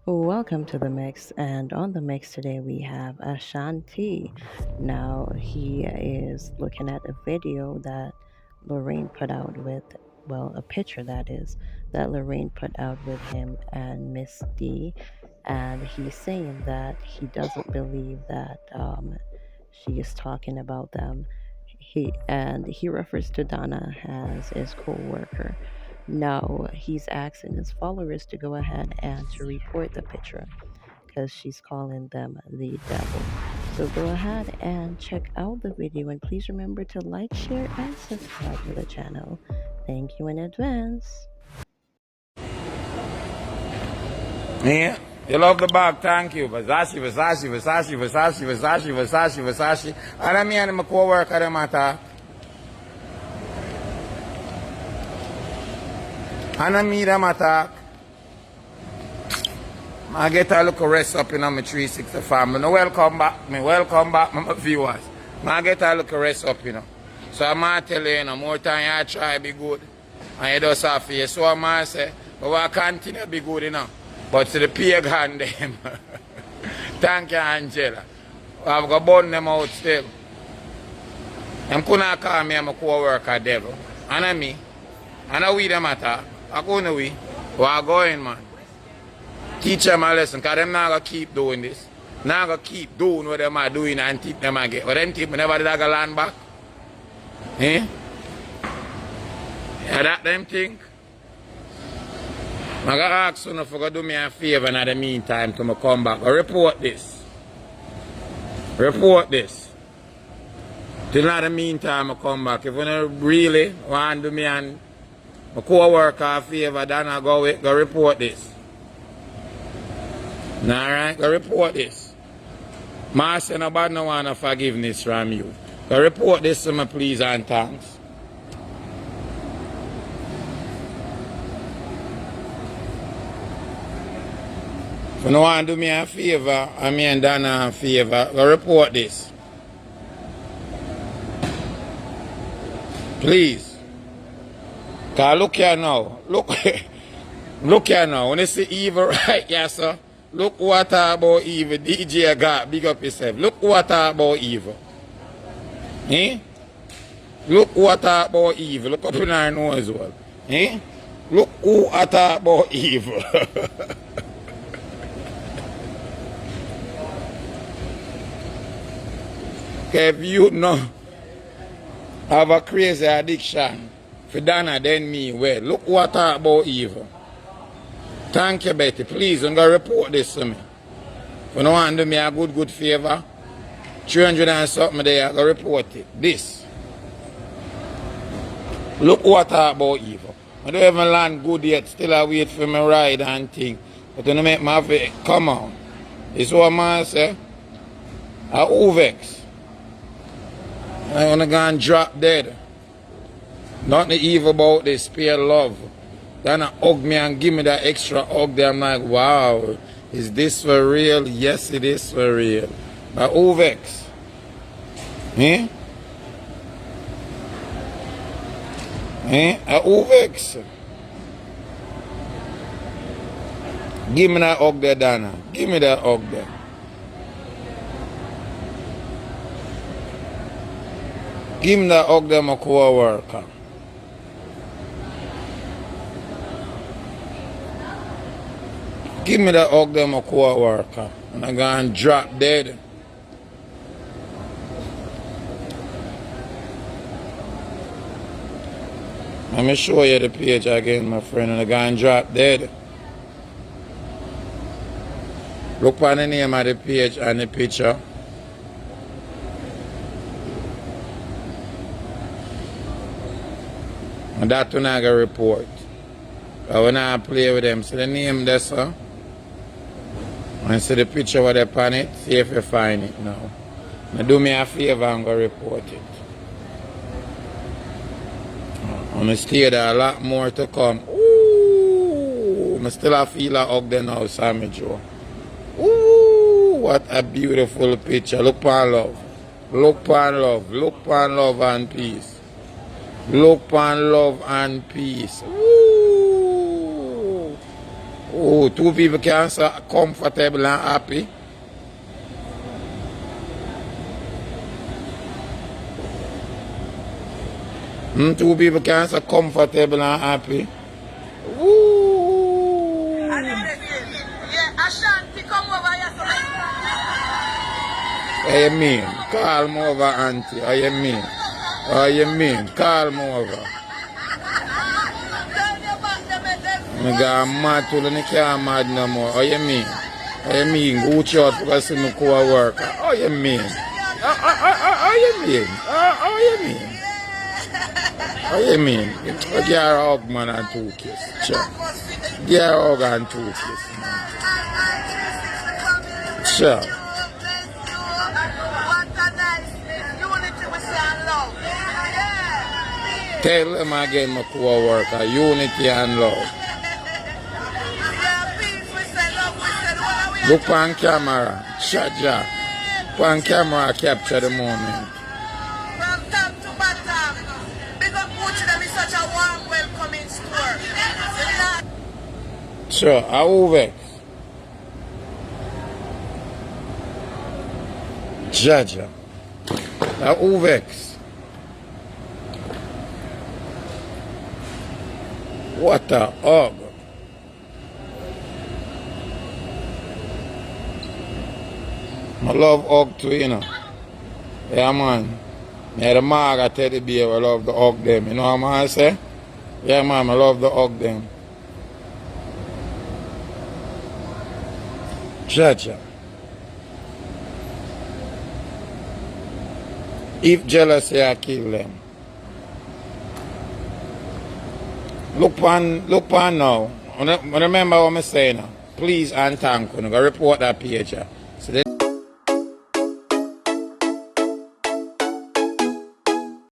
Welcome to the mix, and on the mix today we have Ashanti. Now he is looking at a video that Lorraine put out with, well, a picture that is that Lorraine put out with him and Miss D, and he's saying that he doesn't believe that she is talking about them. He refers to Donna as his co-worker. No, he's asking his followers to go ahead and to report the picture because she's calling them the devil. So go ahead and check out the video and please remember to like, share, and subscribe to the channel. Thank you in advance. Yeah. You love the bag, thank you. Versace, Versace, Versace, Versace, Versace, Versace, Versace. And I mean, I'm a co-worker, them attack. And I mean, them attack. I get a little rest up in my 360 family. No, welcome back, my viewers. I get a little rest up, So I'm going to tell you, more time you try to be good. And you just have to. So I'm going to say, but we'll continue to be good, But to the pagan them. Thank you, Angela. I've got to burn them out still. Them couldn't call me I'm a co-worker devil. And I me. And I we them attack. I couldn't we. We're going, man. Teach them a lesson, because them not going to keep doing this. Not going to keep doing what them are doing and tip them again. But then tip me never did I go land back. Eh? Yeah, that them think. I'm going to ask you if you do me a favor in the meantime to come back. Report this. Report this. Till in the meantime I come back. If you don't really want to do me and my co-worker a favor, then I go report this. Alright, go report this. Master, nobody no want forgiveness from you. Go report this to me, please, and thanks. If you don't want to do me a favor, I mean Dana a favor, go report this. Please. Because look here now. Look here now. When you see evil right here, sir. Look what about evil. DJ got big up yourself. Look what about evil. Eh? Look what about evil. Look up in our nose as well. Eh? Look who about evil. Okay, if you know have a crazy addiction for Dana then me, well, look what about evil. Thank you, Betty. Please don't go report this to me. If you don't want to do me a good favor, 300 and something there, I go report it. This. Look what about evil. I don't even land good yet. Still I wait for my ride and thing. But don't make my face. Come on. This is what man say. I Uvex. I want to go and drop dead. Nothing evil about this. Spare love. Then I hug me and give me that extra hug there. I'm like, wow, is this for real? Yes, it is for real. But Uvex. Eh? Eh? Uvex. Give me that hug there, Dana. Give me that hug there. Give me that hug there, my co-worker. Give me that hug there, my co-worker. And I'm going to drop dead. Let me show you the page again, my friend. And I'm going to drop dead. Look for the name of the page and the picture. And that one I got report. But when I play with them, see the name there, sir? And see the picture with the on it, see if you find it now. Now do me a favor and go report it. I'm going to stay there, a lot more to come. Ooh, I still feel a hug there now, Sammy Joe. Ooh, what a beautiful picture. Look upon love. Look upon love. Look upon love and peace. Look upon love and peace. Ooh. Oh, two people can so comfortable and happy. Two people can so comfortable and happy. Ooh. Yeah, Ashanti, come over here. What you mean? Call me over, auntie. What you mean? What you mean? Call me over. I got mad till I can't mad no more. What you mean? What you mean? Go out because I see me go to work. What you mean? What you mean? What you mean? What you mean? Get her hug, man, and two kiss. Sure. Get her hug and two kiss, man. Sure. Tell them again my co-worker, unity and love. Look on camera, Shaja. On camera, capture the moment. From top to bottom, big up Gucci, them is such a warm welcoming store. Sure, I over. Jaja. I Uvex. What a hug. I love hug too, you know. Yeah, man. Yeah, the Maga teddy bear, I love the hug them. You know what I say? Yeah, man, I love the hug them. Jaja. If jealousy, I kill them. Look on now. Remember what I'm saying now. Please and thank you. Go report that page.